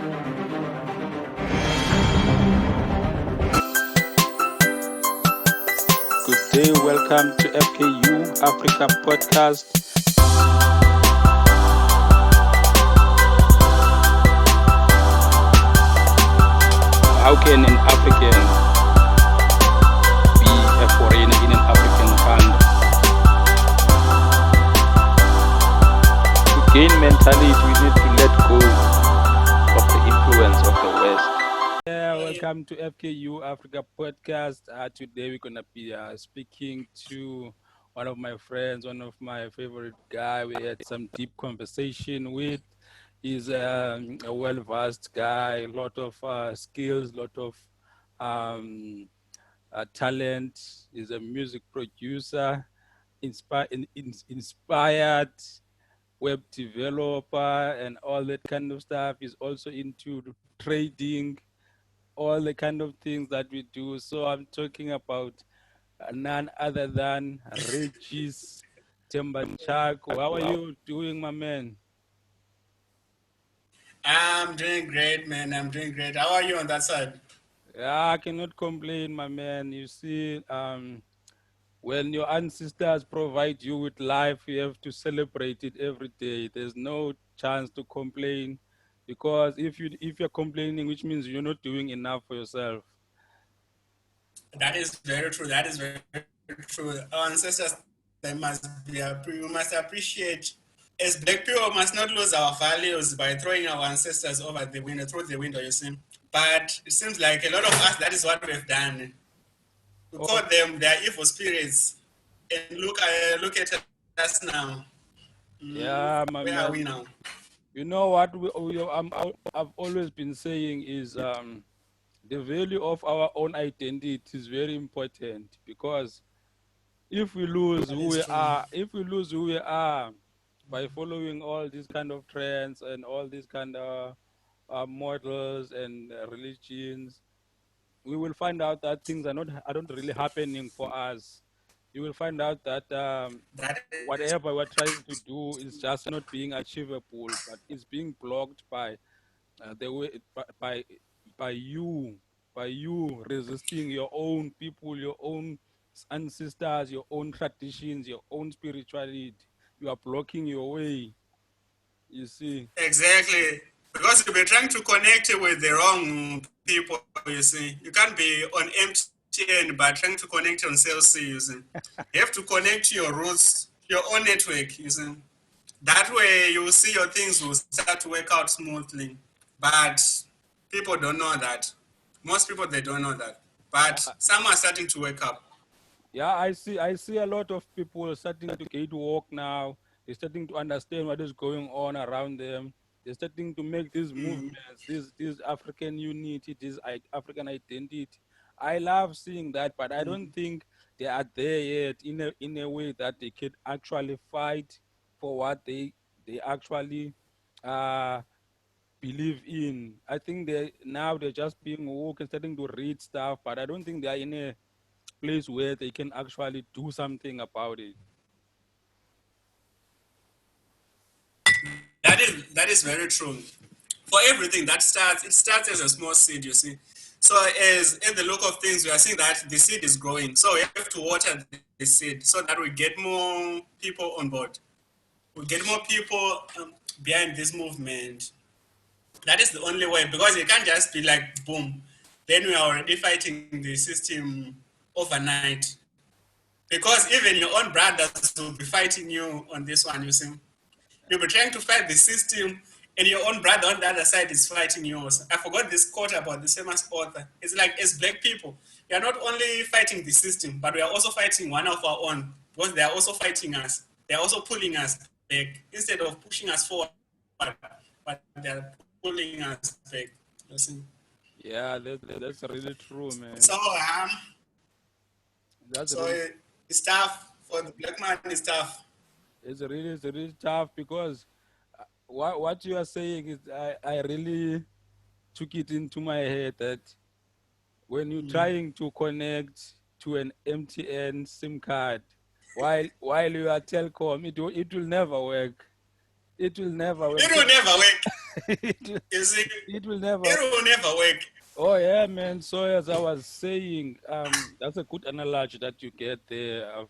Good day, welcome to FKU Africa Podcast. How can an African be a foreigner in an African country? To gain mentality, we need to let go of the influence of the West. Yeah, welcome to FKU Africa Podcast. Today we're gonna be speaking to one of my friends, one of my favorite guy. We had some deep conversation with. He's a well-versed guy, a lot of skills, lot of talent. He's a music producer, inspired web developer, and all that kind of stuff. He's also into trading, all the kind of things that we do. So I'm talking about none other than Regis Tembachako. How are you doing, my man? I'm doing great, man. I'm doing great. How are you on that side? Yeah, I cannot complain, my man. You see, when your ancestors provide you with life, you have to celebrate it every day. There's no chance to complain, because if you're complaining, which means you're not doing enough for yourself. That is very true. That is very true. Our ancestors, we must appreciate. As black people, we must not lose our values by throwing our ancestors over the window, through the window, you see. But it seems like a lot of us, that is what we've done. We call them their evil spirits. And look at us now. Yeah, my Where man. are we now? You know what I've always been saying is the value of our own identity is very important, because if we lose That who is we true. are, by following all these kind of trends and all these kind of models and religions, we will find out that things are not really happening for us. You will find out that That is whatever we're trying to do is just not being achievable, but it's being blocked by the way by you by you resisting your own people, your own ancestors, your own traditions, your own spirituality. You are blocking your way. You see. exactly, because you'll be trying to connect with the wrong people, you see. You can't be on MTN but trying to connect on CLC, you see. You have to connect to your roots, your own network, you see. That way you will see your things will start to work out smoothly. But people don't know that. Most people, they don't know that. But some are starting to wake up. Yeah, I see a lot of people starting to get to work now. They're starting to understand what is going on around them. They're starting to make these movements, this African unity, this African identity. I love seeing that, but I don't think they are there yet in a way that they can actually fight for what they actually uh believe in. I think they're just being woke and starting to read stuff, but I don't think they are in a place where they can actually do something about it. That is very true. For everything that starts, it starts as a small seed, you see. So as in the look of things, we are seeing that the seed is growing. So we have to water the seed so that we get more people on board. We get more people behind this movement. That is the only way, because it can't just be like boom, then we are already fighting the system overnight. Because even your own brothers will be fighting you on this one, you see. You'll be trying to fight the system, and your own brother on the other side is fighting yours. I forgot this quote about the famous author. It's like, as black people, we are not only fighting the system, but we are also fighting one of our own, because they are also fighting us. They are also pulling us back instead of pushing us forward, but they are pulling us back. You see? Yeah, that's really true, man. So, That's so really it's tough for the black man. It's tough. it's really tough, because what you are saying is I really took it into my head that when you're trying to connect to an MTN SIM card while you are Telcom, it will never work. It will never work. It will never work. You see, it will never. it will never work. Oh yeah, man. So as I was saying, that's a good analogy that you get there of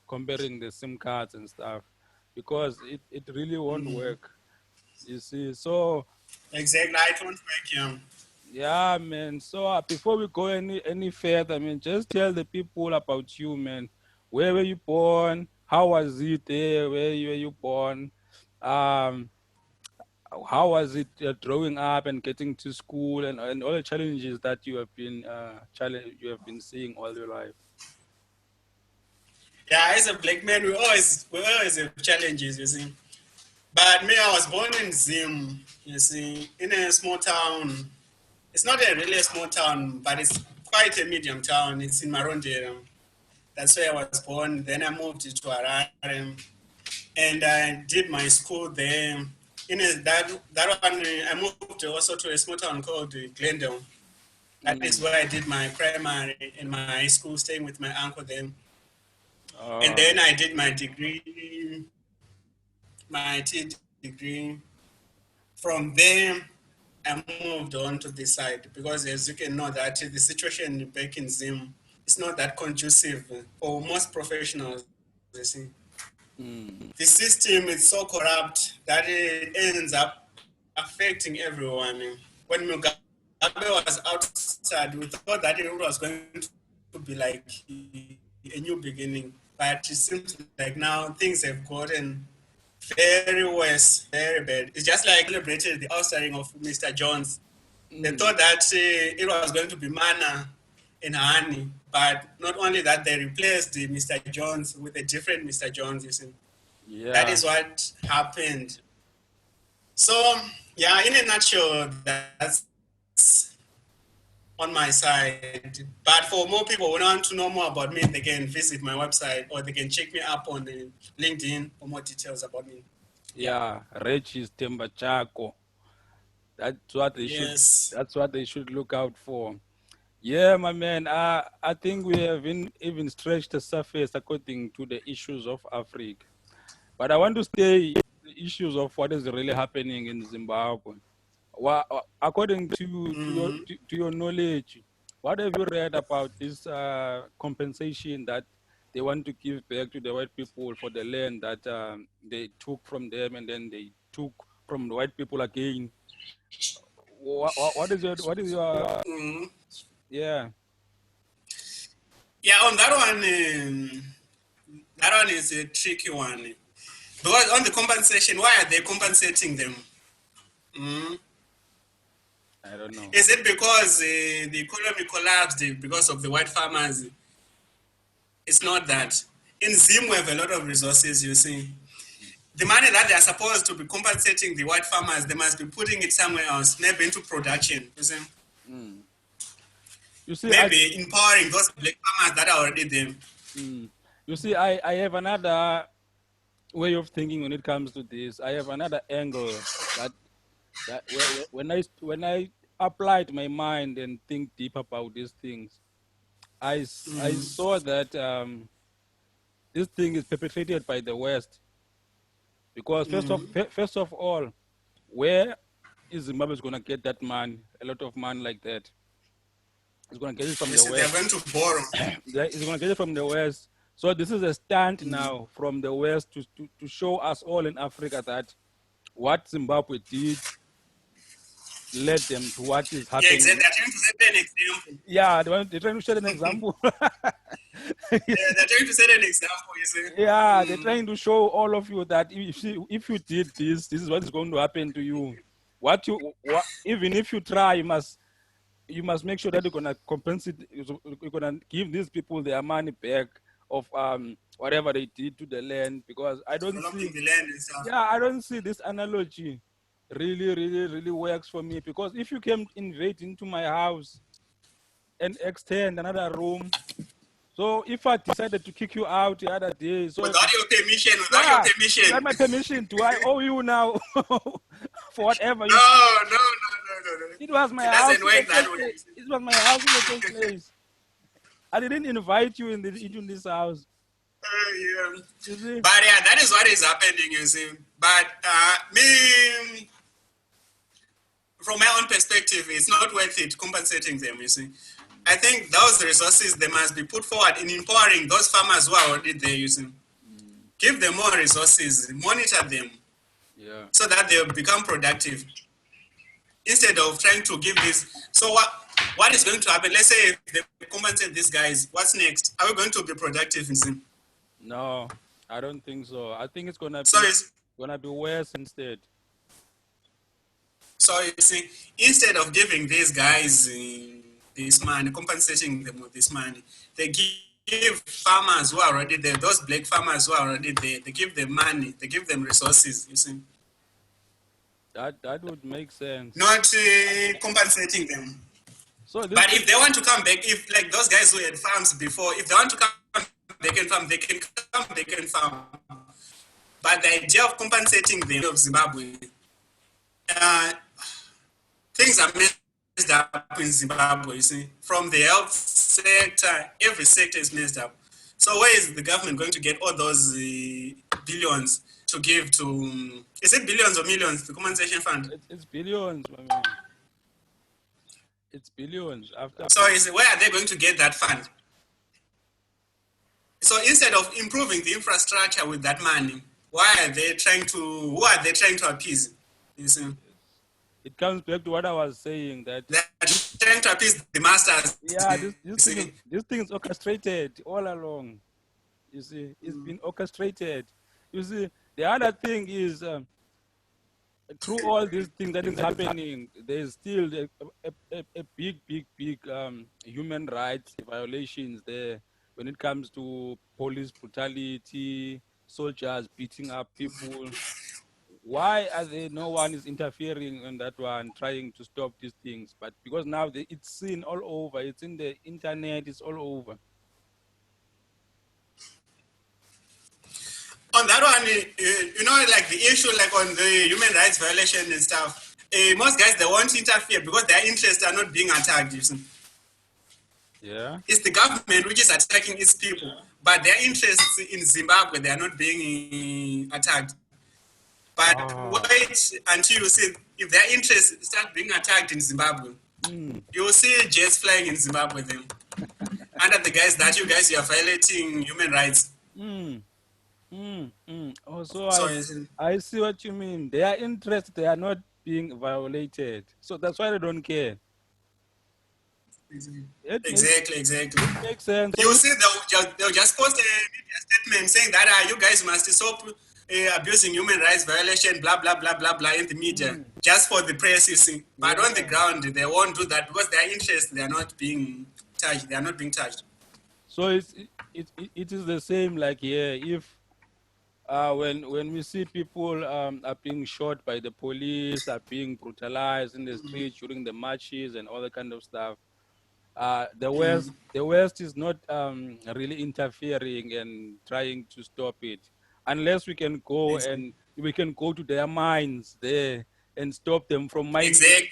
comparing the SIM cards and stuff, because it really won't work. You see. So Exactly, I don't work, yeah. yeah, man. So before we go any further, I mean, just tell the people about you, man. Where were you born? How was it there? Where were you born? Um, how was it growing up and getting to school and all the challenges that you have been you have been seeing all your life? Yeah, as a black man, we always have challenges, you see. But me, I was born in Zim, you see, in a small town. It's not a really small town, but it's quite a medium town. It's in Maronde. That's where I was born. Then I moved to Harare, and I did my school there. That one, I moved also to a small town called Glendale. That is Mm. where I did my primary and my high school, staying with my uncle then. And Uh, then I did my degree, my IT degree. From there, I moved on to this side because, as you can know, that the situation back in Zim is not that conducive for most professionals. You see, mm, the system is so corrupt that it ends up affecting everyone. When Mugabe was outside, we thought that it was going to be like a new beginning, but it seems like now things have gotten very worse, very bad. It's just like celebrated the outside of Mr. Jones. They mm, thought that it was going to be manna and honey, but not only that, they replaced the Mr. Jones with a different Mr. Jones. You see, that yeah. is what happened. So, yeah, in a nutshell, that's on my side. But for more people who want to know more about me, they can visit my website or they can check me up on the LinkedIn for more details about me. Yeah. Yeah, Regis Tembachako. That's what they should. Yes. That's what they should look out for. Yeah, my man. I think we have even stretched the surface according to the issues of Africa. But I want to stay the issues of what is really happening in Zimbabwe. According to your knowledge, what have you read about this compensation that they want to give back to the white people for the land that they took from them and then they took from the white people again? What is your Mm. yeah? Yeah, on that one is a tricky one. Because on the compensation, why are they compensating them? Mm. I don't know. Is it because the economy collapsed because of the white farmers? It's not that. In Zim, we have a lot of resources, you see. The money that they are supposed to be compensating the white farmers, they must be putting it somewhere else, maybe into production, you see. Mm. You see, Maybe empowering those black farmers that are already there. mm, I have another way of thinking when it comes to this. I have another angle that when I applied my mind and think deep about these things, I saw that this thing is perpetrated by the West because first of all, where is Zimbabwe going to get that money? A lot of money like that. It's going to get it from You the see, they're West. going to borrow. It's going to get it from the West. So this is a stunt now from the West to show us all in Africa that what Zimbabwe did led them to what is Yeah, happening. exactly. They're trying to set an example. Yeah, they're trying to set an example. Yeah, they're trying to set an example, you see. Yeah, they're trying to show all of you that if you did this is what is going to happen to you. Even if you try, you must make sure that you're gonna compensate. You're gonna give these people their money back of whatever they did to the land, because Developing the land and stuff. I don't see this analogy really works for me, because if you came invade into my house and extend another room, so if I decided to kick you out the other day, so Without your permission, without your yeah, without permission. my permission, do I owe you now for whatever you? No. It was my It house doesn't in the work that first way. place. It was my house in the first place. I didn't invite you into this house. Yeah. You see? But yeah, that is what is happening, you see. But me, from my own perspective, it's not worth it compensating them, you see. I think those resources, they must be put forward in empowering those farmers who are already there, you see. Give them more resources, monitor them, Yeah. so that they become productive. Instead of trying to give this. So what is going to happen? Let's say if they compensate these guys, what's next? Are we going to be productive in Zim? No, I don't think so. I think it's gonna So be it's, worse instead. so you see, instead of giving these guys this money, compensating them with this money, they give farmers who are already there, those black farmers who are already there, they give them money, they give them resources, you see. That would make sense. Not compensating them. So this But if they want to come back, if like those guys who had farms before, if they want to come back and farm, they can come back and farm. But the idea of compensating them of Zimbabwe, uh, things are messed up in Zimbabwe, you see. From the health sector, every sector is messed up. So where is the government going to get all those billions to give to, is it billions or millions, the compensation fund? it's billions, my man. It's billions after. So where are they going to get that fund? So instead of improving the infrastructure with that money, who are they trying to appease? You see? It comes back to what I was saying, that they're trying to appease the masters. yeah, this thing is orchestrated all along. You see, it's been orchestrated. You see, the other thing is through all these things that is happening, there's still a big human rights violations there when it comes to police brutality, soldiers beating up people. Why are there no one is interfering on that one, trying to stop these things? But because now it's seen all over, it's in the internet, it's all over. On that one, you know, like the issue, like on the human rights violation and stuff, most guys, they won't interfere because their interests are not being attacked, you see. Yeah. It's the government which is attacking its people, but their interests in Zimbabwe, they are not being attacked. But wait until you see if their interests start being attacked in Zimbabwe. You will see jets flying in Zimbabwe then. Under the guys that you guys are violating human rights. Also, I see what you mean. Their interests, they are not being violated. So that's why they don't care. Exactly. It makes sense. You see, they'll just post a media statement saying that you guys must stop abusing human rights violation, blah, blah, blah, blah, blah, in the media, just for the press, you see. But on the ground, they won't do that because their interests, they are not being touched. They are not being touched. So it is the same like here. If when we see people are being shot by the police, are being brutalized in the streets during the marches and all that kind of stuff, the West is not really interfering and trying to stop it, unless we can go and we can go to their mines there and stop them from mining. Exactly.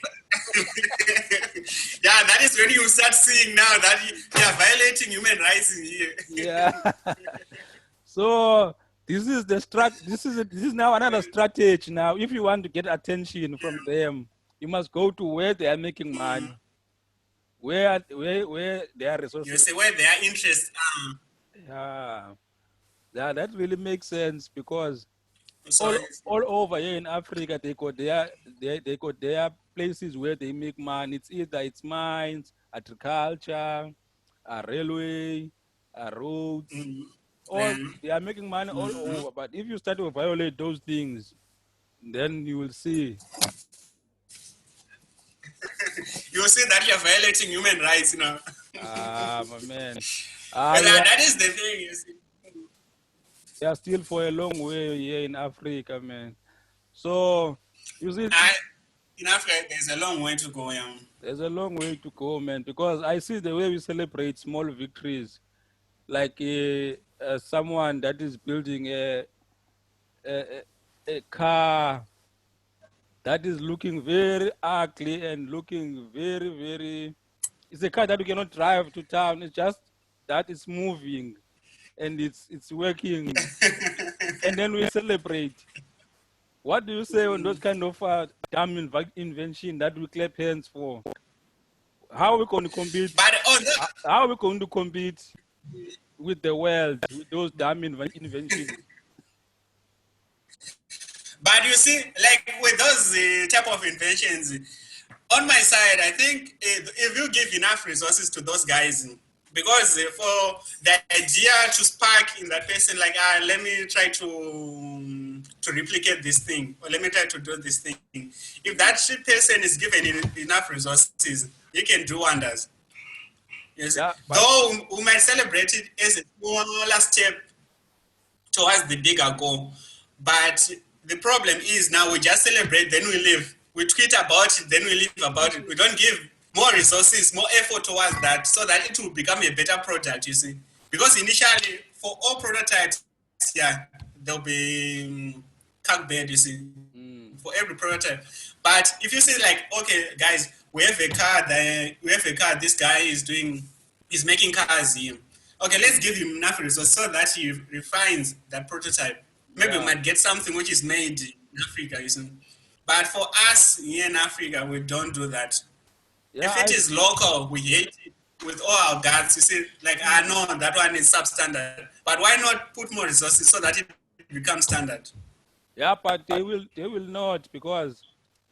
Yeah, that is when you start seeing now that they are violating human rights in here. Yeah. So this is this is now another strategy. Now, if you want to get attention from them, you must go to where they are making money. Where their resources. You see where their interests are. Yeah, that really makes sense because all over here in Africa they got their places where they make money. It's mines, agriculture, railway, roads. They are making money all over. But if you start to violate those things, then you will see. You see that you're violating human rights now. My man. That is the thing, you see. They are still for a long way here in Africa, man. So, you see... in Africa, there's a long way to go, yeah. There's a long way to go, man, because I see the way we celebrate small victories. Like someone that is building a car that is looking very ugly and looking very, very... It's a car that you cannot drive to town. It's just that it's moving and it's working. And then we celebrate. What do you say on those kind of damn invention that we clap hands for. How are we going to compete? But on the, How are we going to compete with the world with those damn inventions? but you see, like with those type of inventions, on my side, I think if you give enough resources to those guys, because for the idea to spark in that person, like, let me try to replicate this thing, or let me try to do this thing. If that person is given enough resources, he can do wonders. Yes. Yeah, but Though we might celebrate it as a smaller step towards the bigger goal. But the problem is now we just celebrate, then we leave. We tweet about it, then we leave about it. We don't give more resources, more effort towards that so that it will become a better product, you see. Because initially, for all prototypes, yeah, there'll be bed, you see, for every prototype. But if you say like, okay, guys, we have a car, this guy is making cars here. Okay, let's give him enough resources so that he refines that prototype. Maybe we might get something which is made in Africa, you see. But for us here in Africa, we don't do that. yeah, If it is local, we hate it with all our guts. You see, like, I know that one is substandard. But why not put more resources so that it becomes standard? yeah, but they will not, because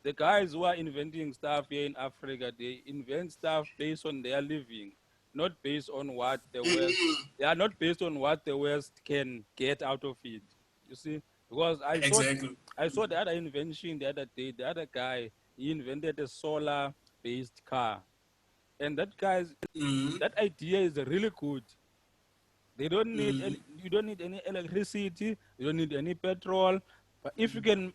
the guys who are inventing stuff here in Africa, they invent stuff based on their living, not based on what the West. They are not based on what the West can get out of it. You see, because Exactly. I saw the other invention the other day. The other guy, he invented a solar-based car, and that idea is really good. They don't need you don't need any electricity, you don't need any petrol. But if you can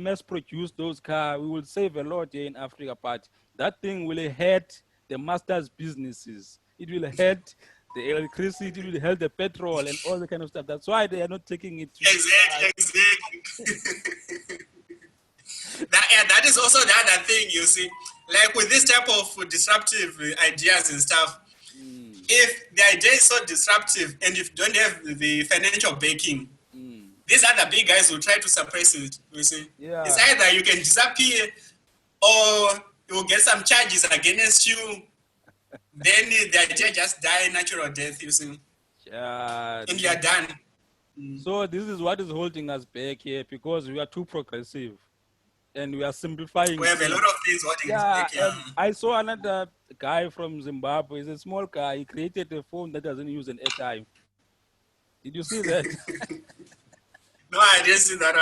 mass produce those cars, we will save a lot here in Africa. But that thing will hurt the masters' businesses. It will hurt the electricity, it will hurt the petrol and all the kind of stuff. That's why they are not taking it to Exactly, exactly. That is also the other thing, you see. Like with this type of disruptive ideas and stuff, if the idea is so disruptive and if you don't have the financial backing, these other big guys will try to suppress it, you see. Yeah. It's either you can disappear or you will get some charges against you. Then the idea just die natural death, you see. And you are done. So this is what is holding us back here, because we are too progressive and we are simplifying. We have a lot of things holding us back here. I saw another guy from Zimbabwe. He's a small guy. He created a phone that doesn't use an airtime. Did you see that? No, I didn't see that.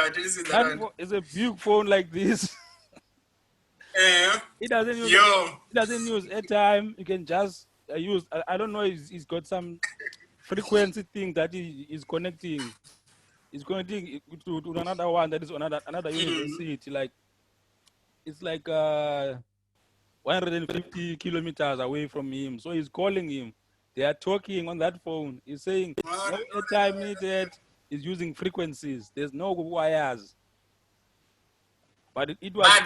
One. It's a big phone like this. It doesn't use airtime. You can just use. I don't know. He's got some frequency thing that he is connecting. He's connecting to another one that is on another university. Like it's like 150 kilometers away from him. So he's calling him. They are talking on that phone. He's saying no airtime needed. He's using frequencies. There's no wires. But it was. But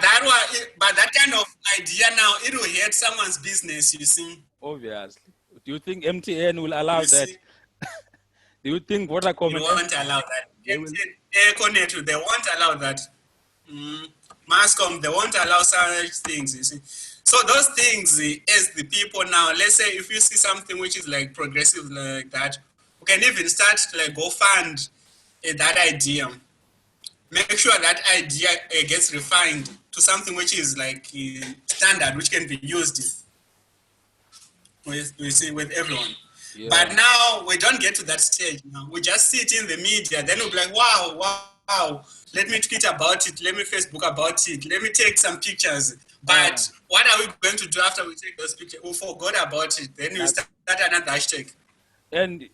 that kind of idea now, it will hurt someone's business. You see. Obviously. Do you think MTN will allow that? Do you think Vodacom? They won't allow that. Econet, they won't allow that. Mascom, they won't allow such things. You see. So those things, as the people now, let's say if you see something which is like progressive like that, you can even start to like go fund that idea. Make sure that idea gets refined to something which is like standard, which can be used with everyone. Yeah. But now we don't get to that stage. Now we just see it in the media. Then we'll be like, wow. Let me tweet about it. Let me Facebook about it. Let me take some pictures. But what are we going to do after we take those pictures? We forgot about it. Then we start another hashtag. And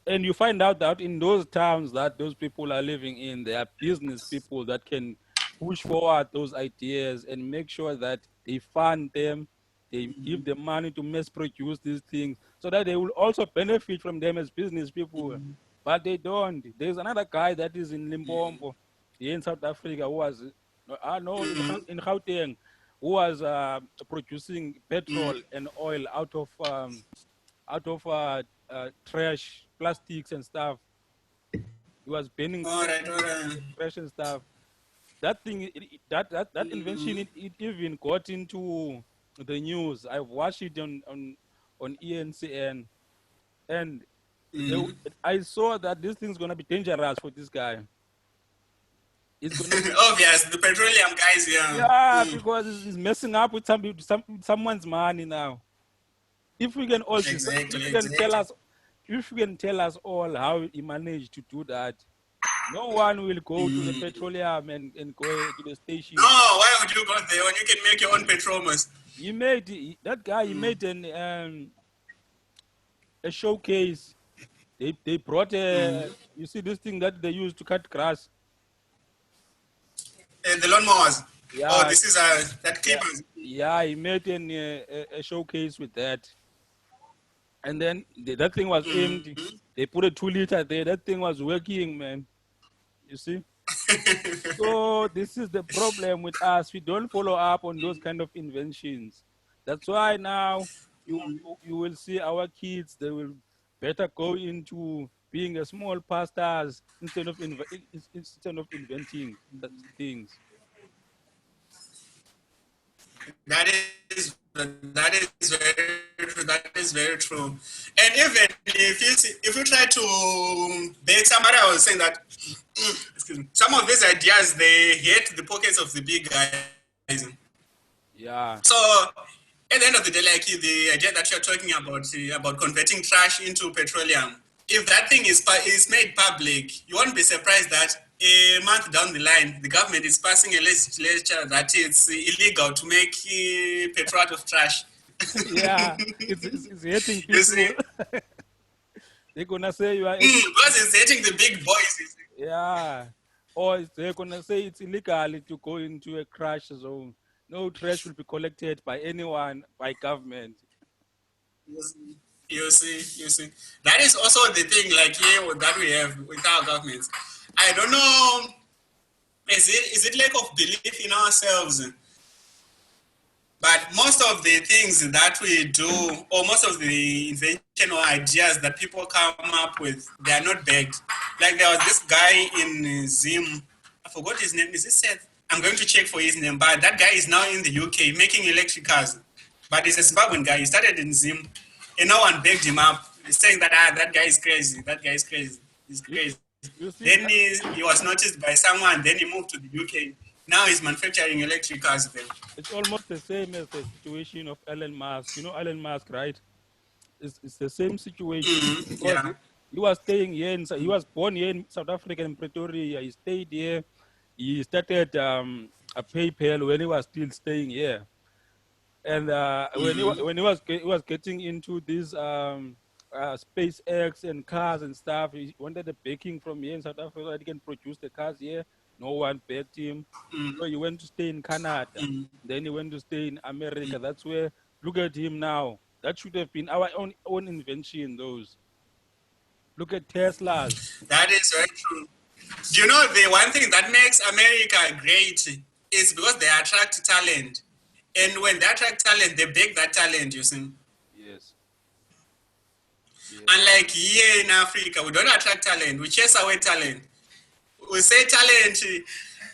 you find out that in those towns that those people are living in, there are business people that can push forward those ideas and make sure that they fund them, they give them money to mass produce these things, so that they will also benefit from them as business people. But they don't. There's another guy that is in Limpopo, here in South Africa, who was, in Gauteng, who was producing petrol and oil out of trash, plastics and stuff. He was burning trash and stuff. that thing, that invention, it even got into the news. I watched it on ENCN, and they, I saw that this thing's gonna be dangerous for this guy. It's gonna be, Obvious, the petroleum guys, yeah. yeah, because it's messing up with someone's money now. If we can all, if Exactly, you can tell exactly. us, if you can tell us all how he managed to do that, no one will go to the petroleum and go to the No, station. why would you go there when you can make your own petromas? That guy. He made a showcase. They brought a, you see this thing that they use to cut grass. The lawnmowers. Oh, Yeah, this is that yeah, clippers. yeah. He made a showcase with that, and then that thing was empty. They put a 2 liter there. That thing was working, man. You see. So this is the problem with us. We don't follow up on those kind of inventions. That's why now you will see our kids. They will better go into being a small pastors instead of inventing things. That is very true. That is very true. And even if you try to bake somebody, I was saying that excuse me, some of these ideas they hit the pockets of the big guys. Yeah, So at the end of the day, like the idea that you're talking about converting trash into petroleum, if that thing is made public, you won't be surprised that a month down the line, the government is passing a legislature that it's illegal to make petrol out of trash. yeah. It's hurting You see, people. They're gonna say you are because it's hitting the big boys. You see. yeah, or they're gonna say it's illegal to go into a crash zone. No trash will be collected by anyone, by government. You see. That is also the thing, like here that we have with our governments. I don't know. Is it lack of belief in ourselves? But most of the things that we do, or most of the invention or ideas that people come up with, they are not backed. Like there was this guy in Zim, I forgot his name. Is it Seth? I'm going to check for his name, but that guy is now in the UK making electric cars. But he's a Zimbabwean guy. He started in Zim, and no one backed him up. He's saying that that guy is crazy. That guy is crazy. He's You, crazy. you see, Then he was noticed by someone. Then he moved to the UK. Now he's manufacturing electric cars there. it's almost the same as the situation of Elon Musk. You know Elon Musk, right? It's the same situation because Yeah. he was staying here. He was born here in South Africa in Pretoria. He stayed here. He started a PayPal when he was still staying here. And he was getting into this SpaceX and cars and stuff, he wanted the backing from here in South Africa so that he can produce the cars here. No one backed him, so he went to stay in Canada. Then he went to stay in America. That's where, look at him now. That should have been our own invention. Those, look at Teslas. That is very true. Do you know the one thing that makes America great is because they attract talent. And when they attract talent, they beg that talent, you see. Yes, yes. Unlike here in Africa, we don't attract talent, we chase away talent. We say talent,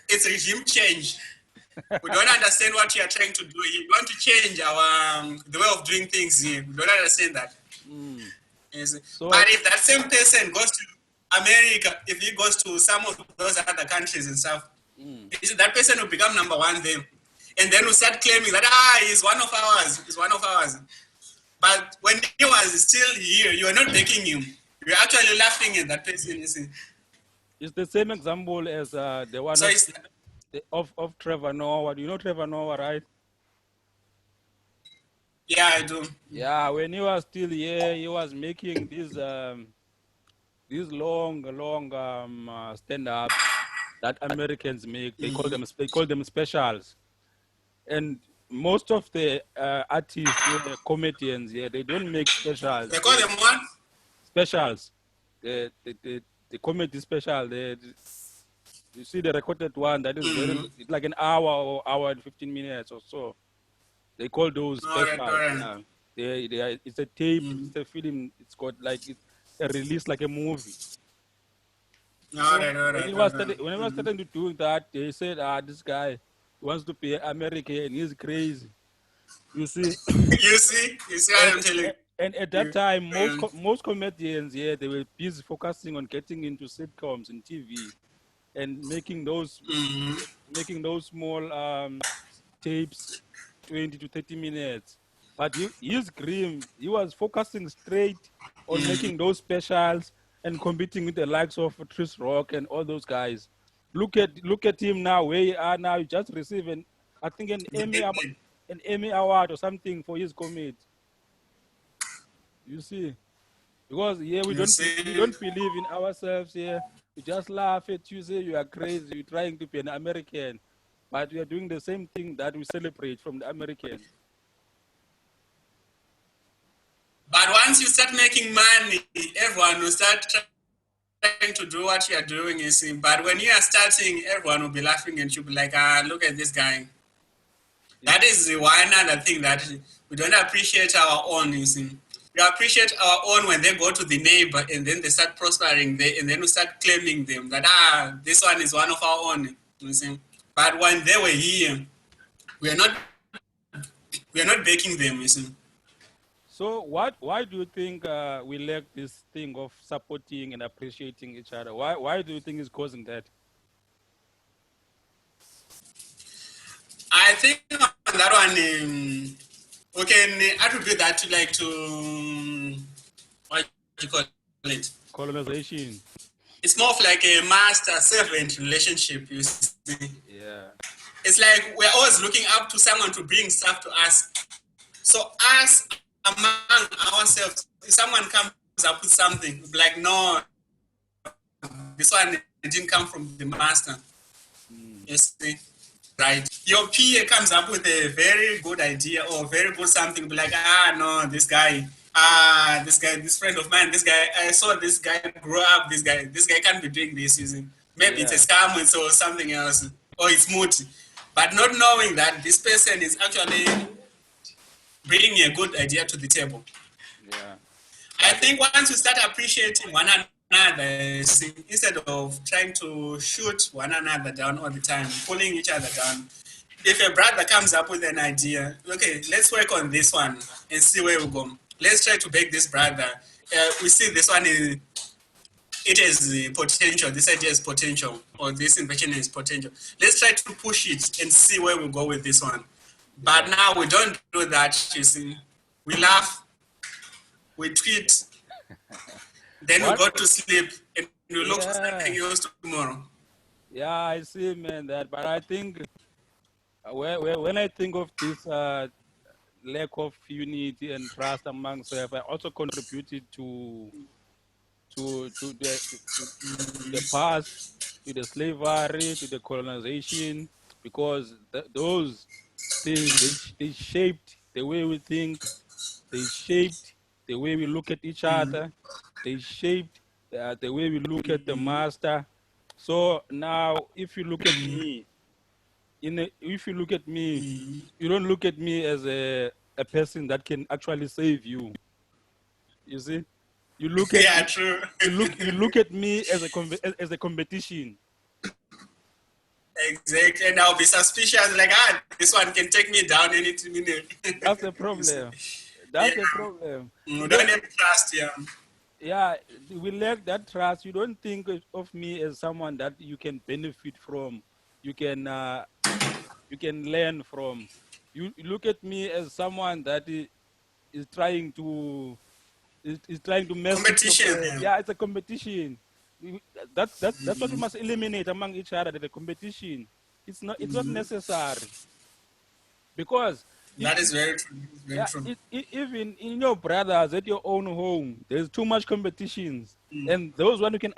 it's regime change. We don't understand what you are trying to do. You want to change our the way of doing things here. We don't understand that. Mm. Yes. So But if that same person goes to America, if he goes to some of those other countries and stuff, that person will become number one there. And then we start claiming that he's one of ours, he's one of ours. But when he was still here, you were not backing him. You're actually laughing at that person, you see. it's the same example as the one So of it's of Trevor Noah. You know Trevor Noah, right? yeah, I do. Yeah, when he was still here, he was making these long stand-ups that Americans make. They call them specials, and most of the artists, comedians, they don't make specials. They call them what? Specials, the comedy special. You see the recorded one that is it's like an hour or hour and 15 minutes or so. They call those specials. All right. Yeah. It's a tape, it's a film. It's got like a release like a movie. All So right, all when right, he all was right. when I was starting to do that, they said, this guy wants to be American. He's crazy. You see, You see what and I'm telling and at that you? time, most comedians, yeah, they were busy focusing on getting into sitcoms and TV and making those small tapes, 20 to 30 minutes. But his Grim, he was focusing straight on making those specials and competing with the likes of Chris Rock and all those guys. Look at him now, where he are now. He just received I think an Emmy award or something for his comedy. You see, because yeah, You we see, don't believe in ourselves here. We just laugh at you, say you are crazy. You're trying to be an American, but we are doing the same thing that we celebrate from the Americans. but once you start making money, everyone will start trying to do what you are doing, you see. But when you are starting, everyone will be laughing and you'll be like, look at this guy. It's, That is one other thing that we don't appreciate our own, you see. We appreciate our own when they go to the neighbor and then they start prospering, and then we start claiming them that, this one is one of our own, you see. But when they were here, we are not, we are not baking them, you see. so why do you think we lack this thing of supporting and appreciating each other? Why do you think it's causing that? I think on that one, we can attribute that to like to what do you call it? Colonization. It's more of like a master-servant relationship. You see, Yeah. it's like we're always looking up to someone to bring stuff to us. So us among ourselves, if someone comes up with something, we'll be like, no, this one didn't come from the master. Mm. You see, right? Your PA comes up with a very good idea or very good something, be like, no, this friend of mine, this guy, I saw this guy grow up, this guy can't be doing this using, maybe it's a Yeah. scam or something else, or it's moody. But not knowing that this person is actually bringing a good idea to the table. Yeah. I But think once we start appreciating one another, instead of trying to shoot one another down all the time, pulling each other down, if a brother comes up with an idea, okay, let's work on this one and see where we go. Let's try to beg this brother. We see this one is it has potential. This idea is potential, or this invention is potential. Let's try to push it and see where we go with this one. But yeah. now we don't do that. You see, we laugh, we tweet, then we What? go to sleep and we look for Yeah. something else tomorrow. Yeah, I see, man, that. But I think when I think of this lack of unity and trust among self, I also contributed to the past, to the slavery, to the colonization, because those things they shaped the way we think, they shaped the way we look at each other, they shaped the way we look at the master. So now, if you look at me, if you look at me, you don't look at me as a person that can actually save you. You see, you look at Yeah, true. you look at me as as a competition. Exactly. And I'll be suspicious, like, this one can take me down any minute. That's the You see? problem. That's the Yeah. problem. We You don't don't. have trust, yeah. Yeah, we lack that trust. You don't think of me as someone that you can benefit from. You can you can learn from. You look at me as someone that is trying to is trying to mess with your Competition, friend. yeah. Yeah, it's a competition. That's what we must eliminate among each other. The competition. It's not necessary because it, That is very true. Very yeah, true. even in your brothers at your own home, there's too much competitions, and those one you can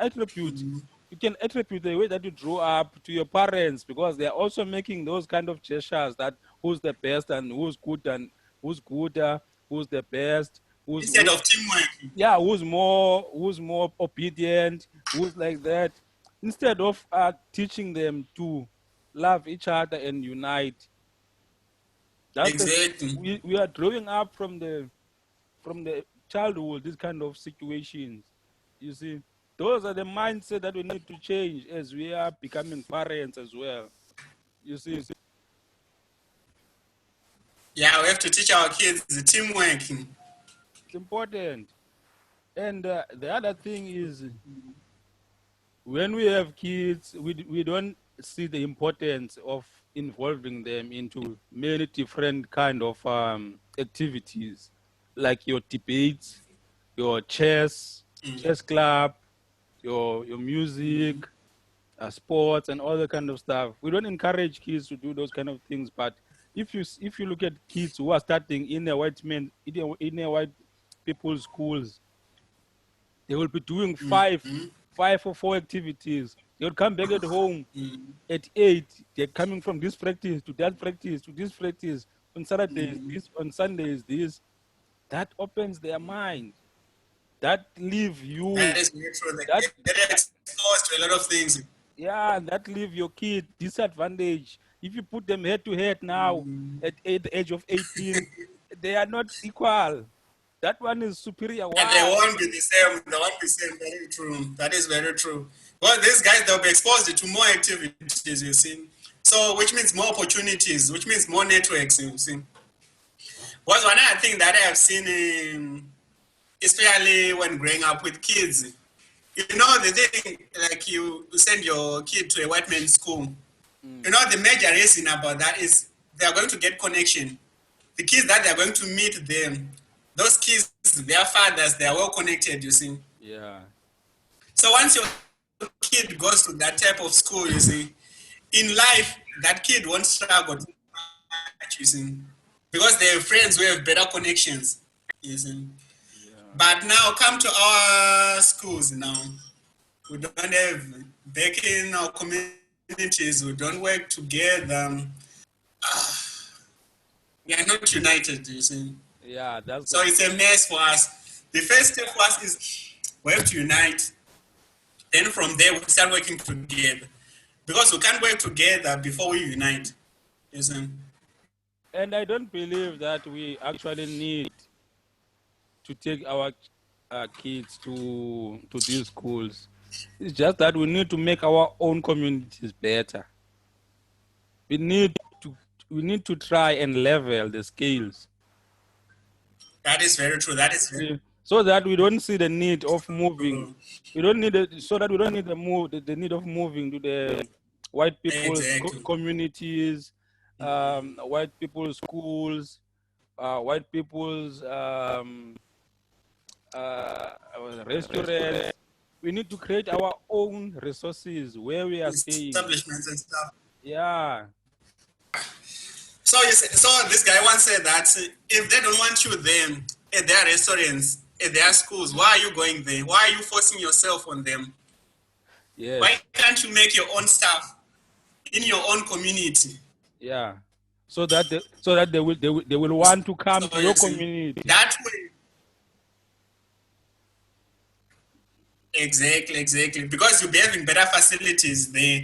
attribute the way that you grew up to your parents because they are also making those kind of gestures that who's the best and who's gooder, who's the best, Instead of teamwork. yeah, who's more obedient, who's like that, instead of teaching them to love each other and unite. That's the Exactly. we are growing up from the childhood, these kind of situations, you see. Those are the mindset that we need to change as we are becoming parents as well. You see, it's Yeah, we have to teach our kids the teamwork. important. And the other thing is, when we have kids, we don't see the importance of involving them into many different kind of activities, like your debates, your chess club, your music, sports, and all that kind of stuff. We don't encourage kids to do those kind of things. But if you look at kids who are starting in a in a white people's schools, they will be doing five or four activities. They will come back at home at 8. They're coming from this practice to that practice to this practice. On Saturdays, this, on Sundays, this. That opens their mind. That leave you That is very true. They that get exposed to a lot of things. yeah, that leave your kid disadvantage. If you put them head to head now at the age of 18, they are not equal. That one is superior. And they Why? won't be the same. They won't be the same. Very true. That is very true. Well, these guys, they'll be exposed to more activities, you see. So, which means more opportunities, which means more networks, you see. What's one other thing that I have seen, especially when growing up with kids, you know, the thing, like you send your kid to a white man's school, you know, the major reason about that is they are going to get connection. The kids that they are going to meet them, those kids, their fathers, they are well connected, you see. Yeah. So once your kid goes to that type of school, you see, in life, that kid won't struggle too much, you see, because they have friends who have better connections, you see. Yeah. But now come to our schools now. We don't have, back in our communities, we don't work together. We are not united, you see. Yeah, that's So it's a mess for us. The first step for us is we have to unite. Then from there, we start working together. Because we can't work together before we unite. You see? and I don't believe that we actually need to take our kids to these schools. It's just that we need to make our own communities better. We need to try and level the scales. That is very true. That is very So that we don't see the need of moving. true. We don't need it, so that we don't need the need of moving to the white people's Exactly. communities, white people's schools, white people's restaurants. We need to create our own resources where we are staying. Establishments and stuff. Yeah. So so this guy once said that if they don't want you there at their restaurants, at their schools, why are you going there? Why are you forcing yourself on them? Yes. Why can't you make your own stuff in your own community? Yeah. So that they will want to come So to your you see, community. that way. Exactly. Because you'll be having better facilities there.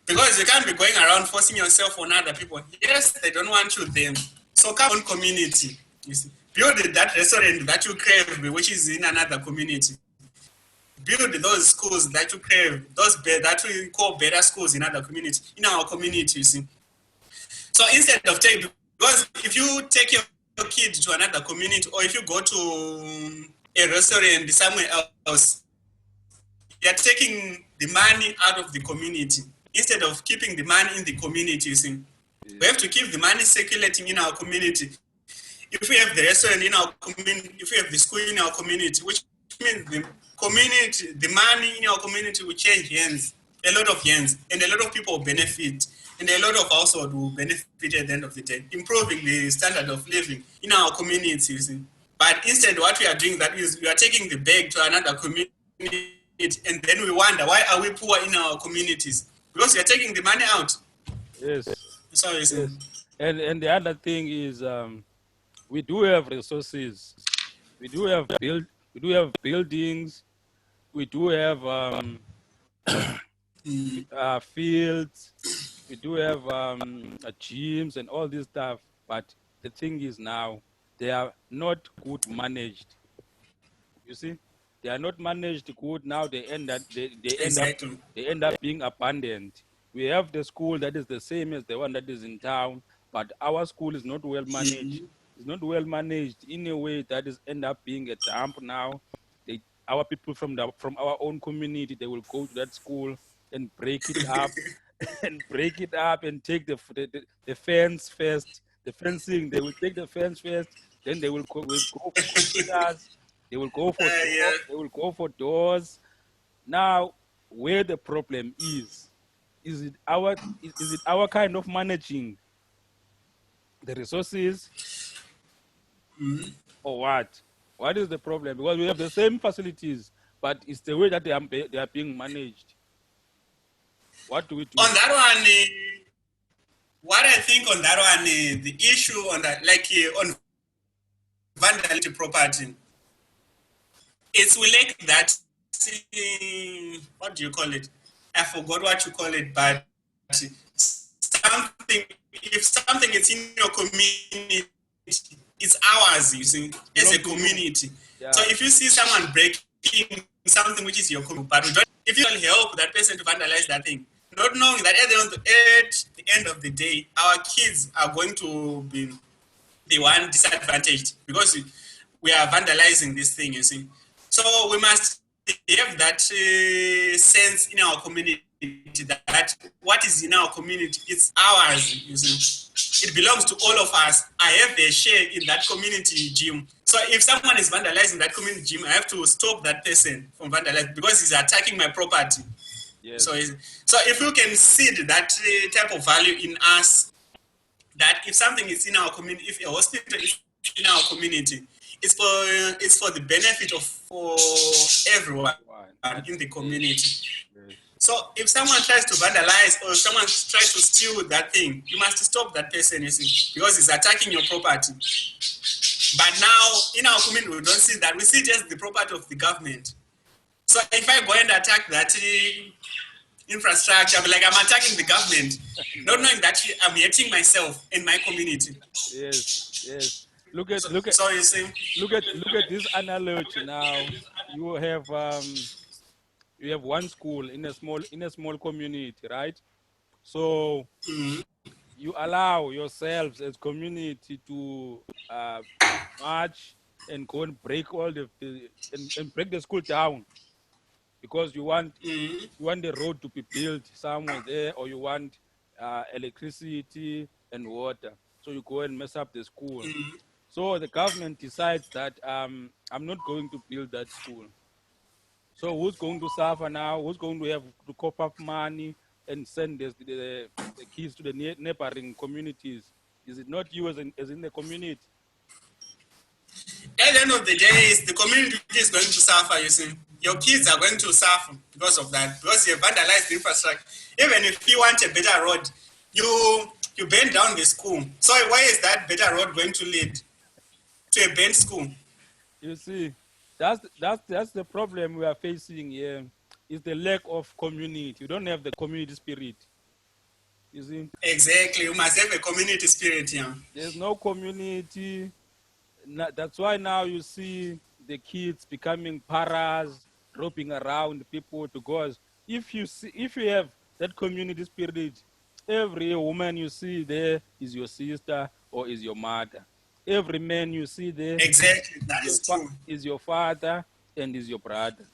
Because you can't be going around forcing yourself on other people. Yes, they don't want you there. So come on community. You see. Build that restaurant that you crave, which is in another community. Build those schools that you crave, those that we call better schools in other communities, in our community, you see. So instead of taking, because if you take your kid to another community, or if you go to a restaurant somewhere else, you're taking the money out of the community instead of keeping the money in the community, you see. Yeah. We have to keep the money circulating in our community. If we have the restaurant in our community, if we have the school in our community, which means the community, the money in our community will change hands, a lot of hands, and a lot of people will benefit, and a lot of households will benefit at the end of the day, improving the standard of living in our community, you see. But instead, what we are doing that is we are taking the bag to another community, and then we wonder, why are we poor in our communities? Because we are taking the money out. Yes. So you see. Yes. And the other thing is we do have resources. We do have buildings. We do have fields. We do have gyms and all this stuff. But the thing is now, they are not good managed. You see, they are not managed good. Now they end up Exactly. they end up being abandoned. We have the school that is the same as the one that is in town, but our school is not well managed. It's not well managed in a way that is end up being a dump now. Our people from our own community, they will go to that school and break it up and break it up and take the fence first, the fencing. They will take the fence first, then they will go for computers. They will go for Yeah. they will go for doors. Now, where the problem is it our kind of managing the resources or what? What is the problem? Because we have the same facilities, but it's the way that they are being managed. What do we do? On that one, what I think on that one, the issue on that, like on vandalism property, it's we like that. What do you call it? I forgot what you call it, but something. If something is in your community, it's ours. You see, as a community. Yeah. So if you see someone breaking something which is your community, but we don't, if you don't help that person to vandalize that thing, not knowing that at the end of the day, our kids are going to be the one disadvantaged because we are vandalizing this thing, you see. So we must have that sense in our community that what is in our community, it's ours, you see. It belongs to all of us. I have a share in that community gym. So if someone is vandalizing that community gym, I have to stop that person from vandalizing because he's attacking my property. Yes. So if you can seed that type of value in us, that if something is in our community, if a hospital is in our community, it's for the benefit of for everyone in the community. Yes. So if someone tries to vandalize or someone tries to steal that thing, you must stop that person, you see, because he's attacking your property. But now in our community, we don't see that. We see just the property of the government. So if I go and attack that infrastructure, I'm attacking the government, not knowing that I'm hurting myself and my community. Yes. Look at So you see, look at this analogy now. You have one school in a small community, right? So you allow yourselves as community to march and go and break all and break the school down because you want the road to be built somewhere there, or you want electricity and water. So you go and mess up the school. So the government decides that I'm not going to build that school. So who's going to suffer now? Who's going to have to cough up money and send the kids to the neighboring communities? Is it not you as in the community? at the end of the day, the community is going to suffer, you see. Your kids are going to suffer because of that, because you vandalized the infrastructure. Even if you want a better road, you burn down the school. So where is that better road going to lead? To a burnt school. You see, that's the problem we are facing here. Is the lack of community. You don't have the community spirit. You see? Exactly. You must have a community spirit here. There's no community. That's why now you see the kids becoming paras, roping around people, because if you have that community spirit, every woman you see there is your sister or is your mother. Every man you see there exactly, that is true. Is your father and is your brother.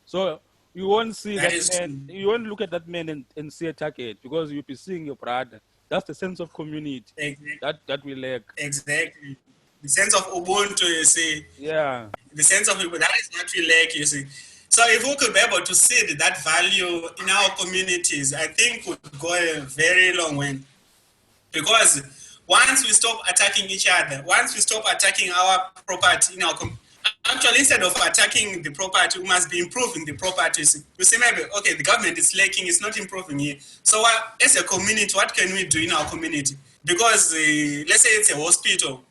So you won't see that man. True. You won't look at that man and see a target because you'll be seeing your brother. That's the sense of community that we lack. Exactly. The sense of Ubuntu, you see. Yeah. The sense of Ubuntu, that is what we lack, you see. So if we could be able to see that value in our communities, I think we would go a very long way. Because once we stop attacking each other, once we stop attacking our property in our actually, instead of attacking the property, we must be improving the properties. You see, maybe, okay, the government is lacking, it's not improving here. So as a community, what can we do in our community? Because let's say it's a hospital,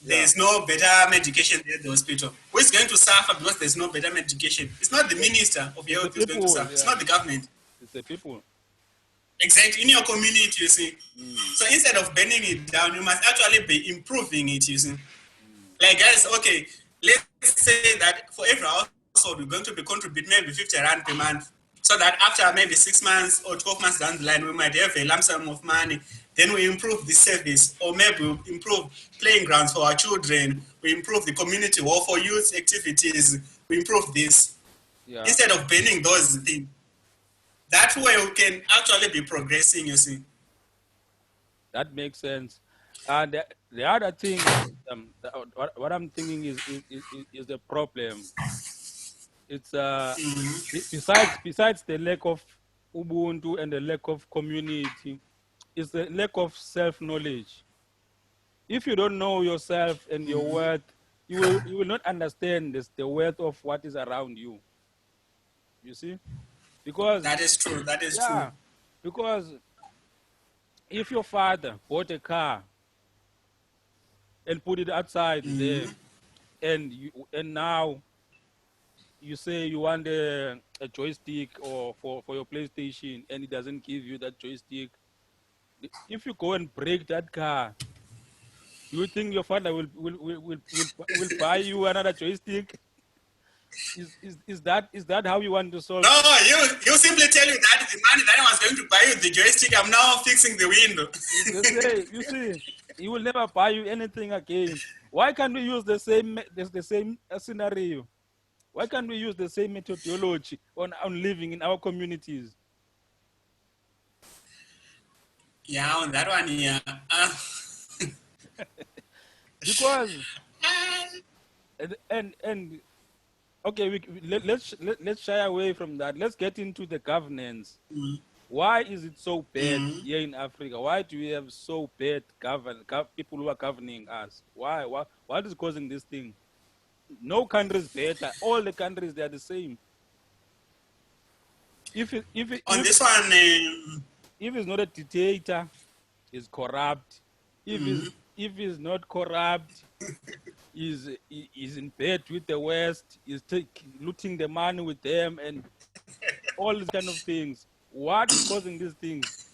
there's no better medication at the hospital. Who is going to suffer because there's no better medication? It's not the minister of health who's going to suffer. Yeah. It's not the government. It's the people. Exactly, in your community, you see. So instead of burning it down, you must actually be improving it, you see. Like, guys, okay, let's say that for every house household, we're going to be contributing maybe 50 rand per month. So that after maybe 6 months or 12 months down the line, we might have a lump sum of money. Then we improve the service, or maybe we improve playing grounds for our children. We improve the community hall for youth activities. We improve this. Yeah. Instead of banning those things. That way we can actually be progressing, you see. That makes sense. And the other thing, what I'm thinking is the problem. It's besides the lack of Ubuntu and the lack of community, it's the lack of self-knowledge. If you don't know yourself and your worth, you will not understand the worth of what is around you. You see? Because that is true. That is true. Because if your father bought a car and put it outside there, and now you say you want a joystick or for your PlayStation, and it doesn't give you that joystick, if you go and break that car, do you think your father will buy you another joystick? Is that how you want to solve? No, you simply tell you that the money that I was going to buy you the joystick, I'm now fixing the window. You see, he will never buy you anything again. Why can't we use the same scenario? Why can't we use the same methodology on living in our communities? Yeah, on that one, yeah. Because and okay, let's shy away from that. Let's get into the governance. Why is it so bad here in Africa? Why do we have so bad people who are governing us? Why? What is causing this thing? No country is better. All the countries, they are the same. If this one, if it's not a dictator, it's corrupt. If he's not corrupt, is in bed with the West, is looting the money with them, and all these kind of things. What is causing these things?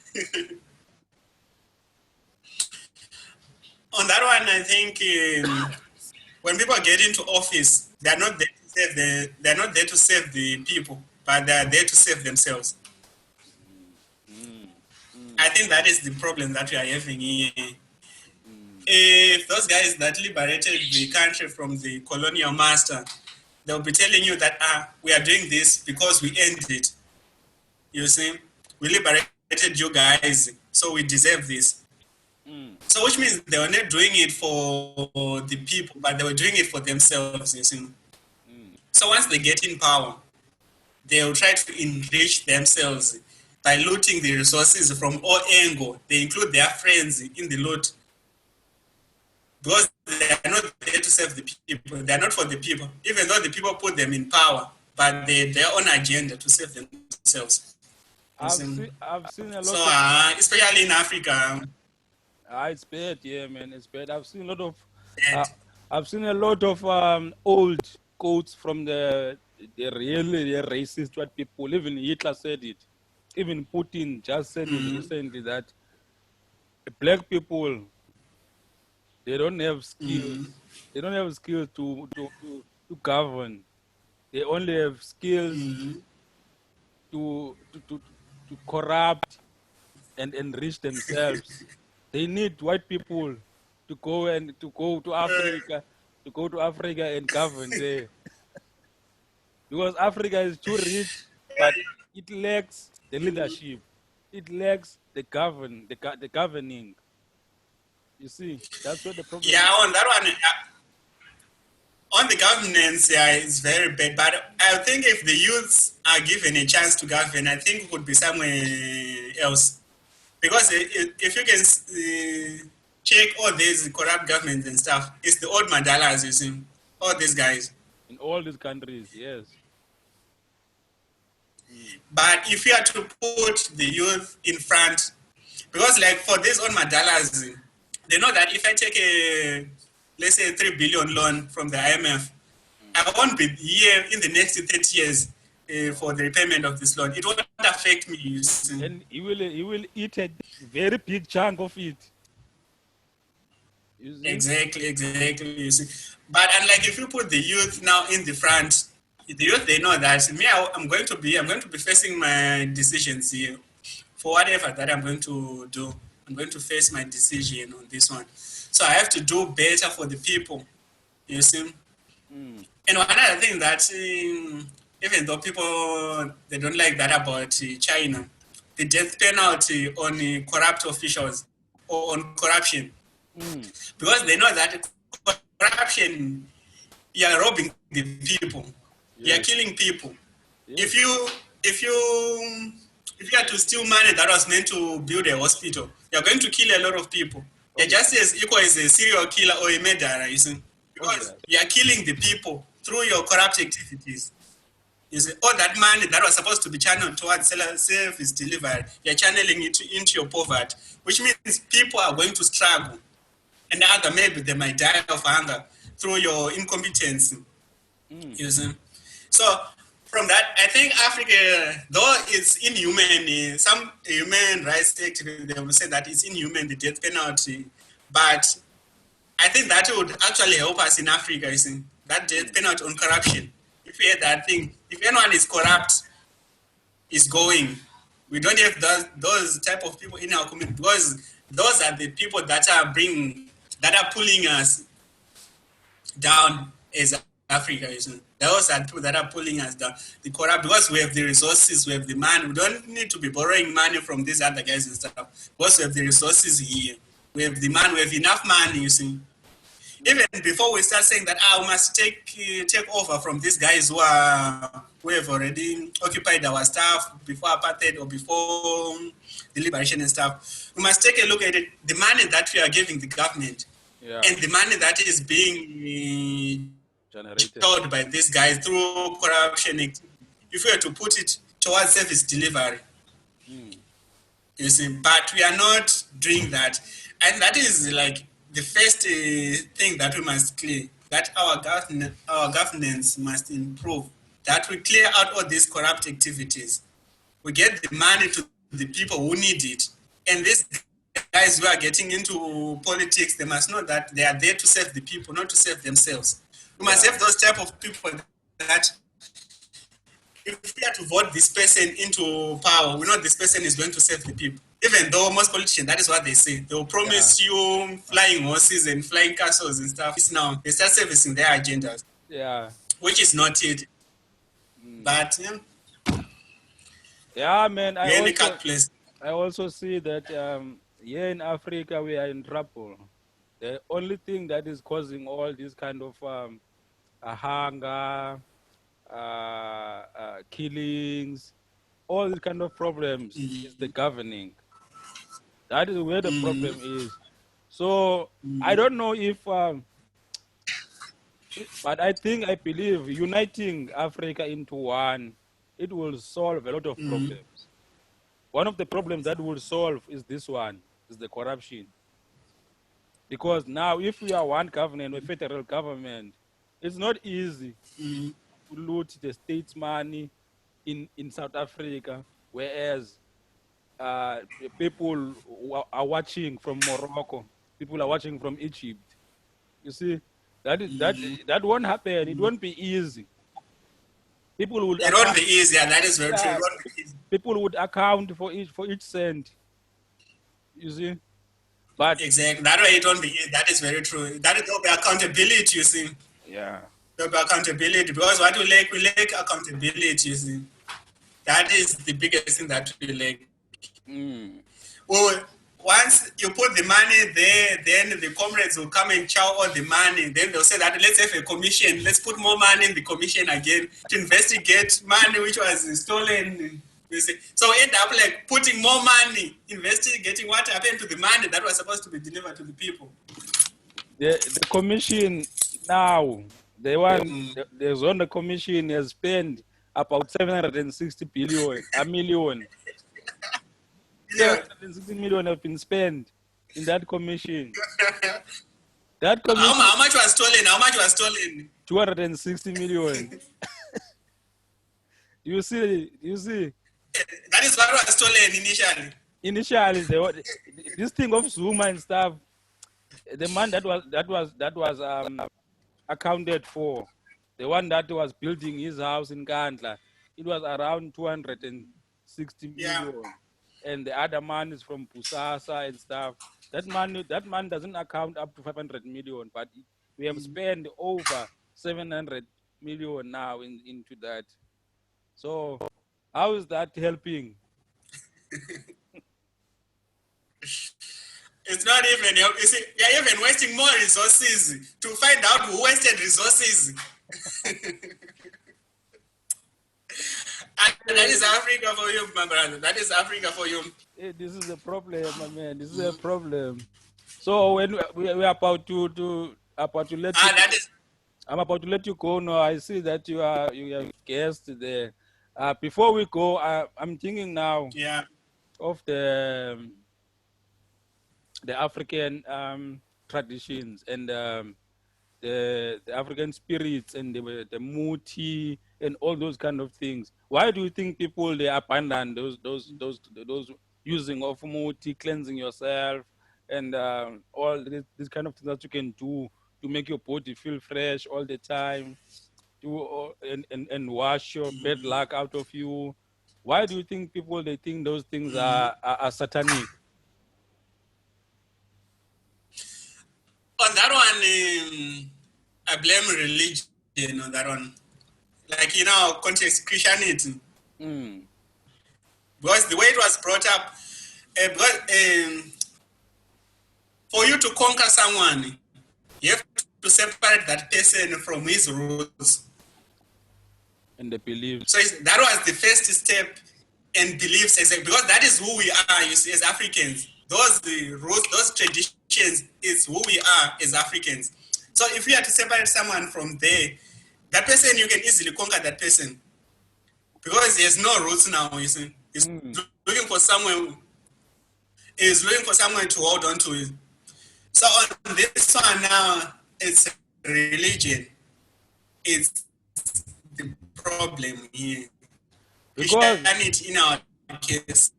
On that one, I think when people get into office, they're not there to save the people, but they're there to save themselves. I think that is the problem that we are having here. If those guys that liberated the country from the colonial master, they'll be telling you that we are doing this because we earned it. You see, we liberated you guys, so we deserve this. So which means they were not doing it for the people, but they were doing it for themselves, you see. So once they get in power, they'll try to enrich themselves by looting the resources from all angles. They include their friends in the loot. Because they are not there to serve the people. They are not for the people. Even though the people put them in power, but their own agenda to serve themselves. I've seen a lot. So, especially in Africa. It's bad, yeah, man. It's bad. I've seen a lot of old quotes from the really racist white people. Even Hitler said it. Even Putin just said it recently that black people, they don't have skills. They don't have skills to govern. They only have skills to corrupt and enrich themselves. They need white people to go to Africa and govern there. Because Africa is too rich, but it lacks the leadership. It lacks the governing. You see, that's what the problem is. Yeah, on that one, on the governance, yeah, it's very bad. But I think if the youths are given a chance to govern, I think it would be somewhere else. Because if you can check all these corrupt governments and stuff, it's the old Mandalas, you see, all these guys. In all these countries, yes. But if you are to put the youth in front, because like for these old Mandalas, they know that if I take let's say 3 billion loan from the IMF, I won't be here in the next 30 years for the repayment of this loan. It won't affect me, you see. And he will eat a very big chunk of it. Exactly, you see. But unlike if you put the youth now in the front, The youth, they know that me, I'm going to be facing my decisions here for whatever that I'm going to do. I'm going to face my decision on this one. So I have to do better for the people. You see. Mm. And one other thing that even though people they don't like that about China, the death penalty on corrupt officials or on corruption, Mm. because they know that corruption, you are robbing the people, you are Yes. killing people. Yes. If you are to steal money that was meant to build a hospital, you're going to kill a lot of people. You're just as equal as a serial killer or a murderer, you see, because you are killing the people through your corrupt activities. You see, all that money that was supposed to be channeled towards service delivery, you're channeling it into your poverty, which means people are going to struggle. And other maybe they might die of hunger through your incompetence. Mm. You see? So from that, I think Africa, though it's inhuman, some human rights activists they will say that it's inhuman, the death penalty, but I think that would actually help us in Africa. You see, that death penalty on corruption. If we had that thing, if anyone is corrupt, is going, we don't have those type of people in our community, because those are the people that are pulling us down as Africa. You see. Those are people that are pulling us down. The corrupt, because we have the resources, we have the money. We don't need to be borrowing money from these other guys and stuff. Because we have the resources here. We have the money, we have enough money, you see. Even before we start saying that we must take over from these guys who have already occupied our stuff before apartheid or before the liberation and stuff, we must take a look at it. The money that we are giving the government and the money that is being Generated. told by these guys through corruption, if we were to put it towards service delivery, you see, but we are not doing that. And that is like the first thing that we must clear, that our governance must improve, that we clear out all these corrupt activities. We get the money to the people who need it. And these guys who are getting into politics, they must know that they are there to serve the people, not to serve themselves. We must have those type of people that if we are to vote this person into power, we know this person is going to serve the people. Even though most politicians, that is what they say. They will promise you flying horses and flying castles and stuff. It's now they start servicing their agendas. Yeah. Which is not it. But Man. I also see that here in Africa we are in trouble. The only thing that is causing all this kind of hunger, killings, all these kind of problems is the governing. That is where the problem is. So I don't know if, but I believe uniting Africa into one, it will solve a lot of problems. One of the problems that will solve is this one, is the corruption. Because now if we are one government, a federal government, it's not easy to loot the state's money in South Africa, whereas people are watching from Morocco, people are watching from Egypt. You see, that won't happen. It won't be easy. It won't be easy. That is very true. It won't be easy. People would account for each cent. You see, but exactly that way it won't be easy. That is very true. That is the accountability. You see. Yeah. There'll be accountability, because what we lack accountability. You see. That is the biggest thing that we lack. Well, once you put the money there, then the comrades will come and chow all the money. Then they'll say that let's have a commission. Let's put more money in the commission again to investigate money which was stolen. You see. So we end up like putting more money, investigating what happened to the money that was supposed to be delivered to the people. The commission now, the one, the zone commission has spent about 760 billion, a million. 760 million have been spent in that commission. That commission. How much was stolen? How much was stolen? 260 million. You see. That is what was stolen initially. Initially, this thing of Zuma and stuff, the man that was accounted for The one that was building his house in Kandla, it was around 260 Yeah. million. And the other man is from Pusasa and stuff. That man doesn't account up to 500 million, but we have spent over 700 million now into that. So how is that helping? It's not even, you see, you're even wasting more resources to find out who wasted resources. And that is Africa for you, my brother. That is Africa for you. Hey, this is a problem, my man. This is a problem. So when we're about to let you, That is, I'm about to let you go now. I see that you are guest there. Before we go, I'm thinking now yeah. of the African traditions and the African spirits and the muti and all those kind of things. Why do you think people they abandon those using of muti, cleansing yourself, and all this kind of things that you can do to make your body feel fresh all the time, and wash your bad luck out of you? Why do you think people they think those things are satanic? On that one, I blame religion on that one. Like, context Christianity. Mm. Because the way it was brought up, because, for you to conquer someone, you have to separate that person from his roots. And the beliefs. So that was the first step and beliefs, because that is who we are, you see, as Africans. Those the roots, those traditions is who we are as Africans. So if you have to separate someone from there, that person, you can easily conquer that person. Because he has no roots now, you see. He's looking for someone, to hold on to it. So on this one now, it's religion. It's the problem here. Because Christianity, in our case,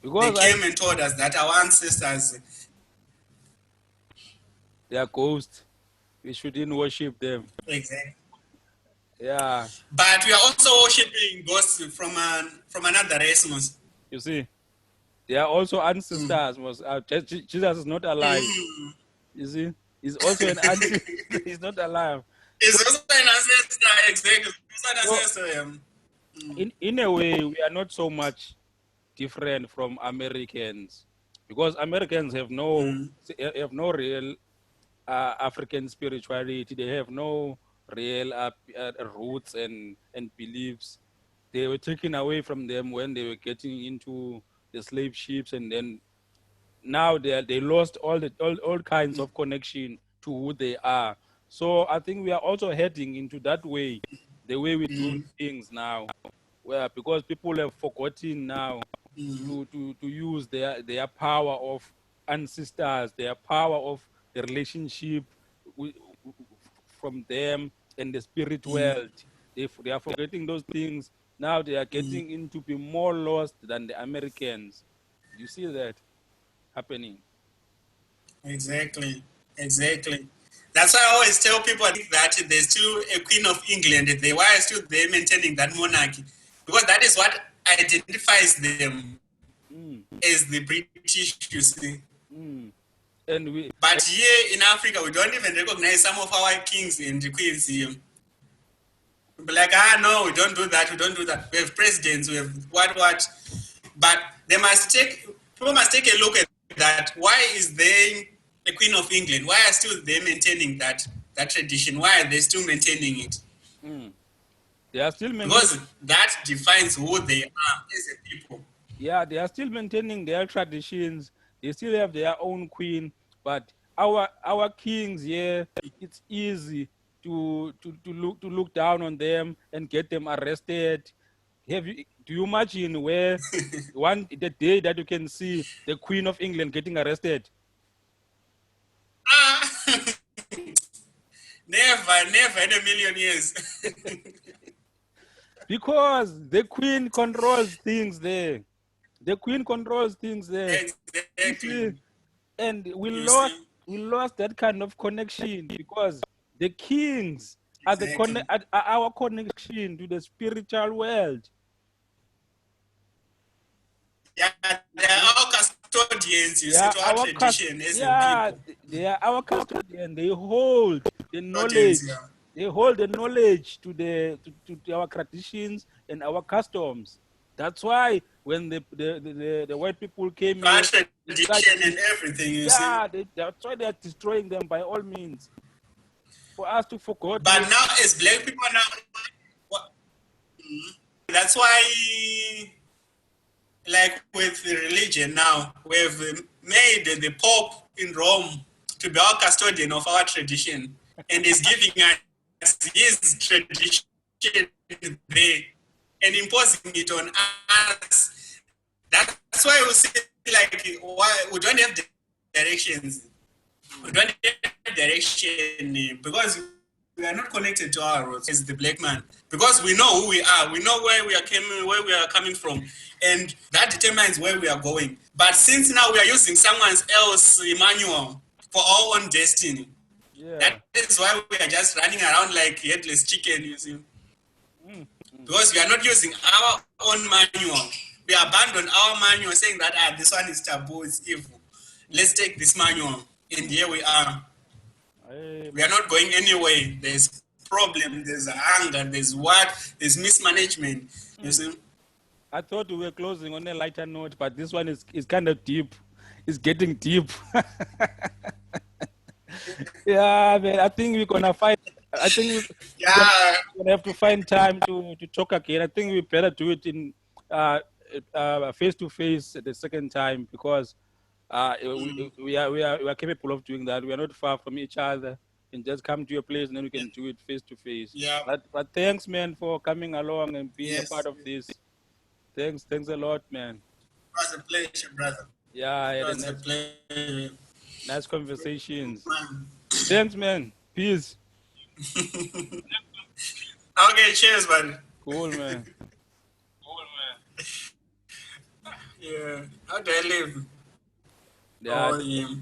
they because came and told us that our ancestors, they are ghosts. We shouldn't worship them. exactly. Yeah. But we are also worshiping ghosts from another race. You see, they are also ancestors. Jesus is not alive. You see, he's also an ancestor. He's not alive. It's also an ancestor, exactly. It's an So ancestor. in a way, we are not so much different from Americans, because Americans have no real African spirituality. They have no real roots and beliefs. They were taken away from them when they were getting into the slave ships, and then now they lost all kinds of connection to who they are. So I think we are also heading into that way, the way we do things now, where because people have forgotten now to use their power of ancestors, their power of the relationship with, from them and the spirit world. They are forgetting those things. Now they are getting into be more lost than the Americans. You see that happening. Exactly. Exactly. That's why I always tell people that there's still a Queen of England. Why are still they maintaining that monarchy? Because that is what identifies them Mm, as the British, you see. mm. And we But here in Africa, we don't even recognize some of our kings and queens here. We'll be like, no, we don't do that. We don't do that. We have presidents. We have what. But people must take a look at that. Why is there a Queen of England? Why are still they maintaining that tradition? Why are they still maintaining it? they are still maintaining. Because that defines who they are as a people. Yeah, they are still maintaining their traditions. They still have their own queen, but our kings here, it's easy to look down on them and get them arrested. Do you imagine where the day that you can see the Queen of England getting arrested? Never in a million years. Because the Queen controls things there. The Queen controls things there. You see? Exactly. And we You lost see? that kind of connection because the kings Exactly. at our connection to the spiritual world. Yeah, they are our custodians, you see, Yeah, to our tradition as a yeah, people. they are our custodian. They hold the Custodians, knowledge. yeah. They hold the knowledge to our traditions and our customs. That's why when the white people came To our here, they tradition started, and everything, you see. yeah, that's why they are destroying them by all means. For us to forget But where, now, as black people now, what, that's why, like with the religion now, we've made the Pope in Rome to be our custodian of our tradition, and is giving us his tradition there and imposing it on us. That's why we see like why we don't have directions. We don't have direction because we are not connected to our roots as the black man. Because we know who we are, we know where we are coming from, and that determines where we are going. But since now we are using someone else's manual for our own destiny, yeah. that is why we are just running around like headless chicken, you see. Mm, mm. Because we are not using our own manual. We abandon our manual saying that this one is taboo, it's evil. Let's take this manual. And here we are. Hey, We are not going anywhere. There's problem, there's anger, there's what, there's mismanagement. You see? I thought we were closing on a lighter note, but this one is kind of deep. It's getting deep. Yeah, man. I think we're gonna find. I think Yeah. we're gonna have to find time to talk again. I think we better do it in face to face the second time because we are capable of doing that. We are not far from each other. And just come to your place and then we Yeah. can do it face to face. Yeah. But thanks, man, for coming along and being a part Yes. of this. Thanks a lot, man. It was a pleasure, brother. Yeah, I It had a was a pleasure. nice conversations. Man. Thanks, man. Peace. Okay, cheers, buddy. Cool, man. Yeah. How do I live? Yeah, Oh, yeah.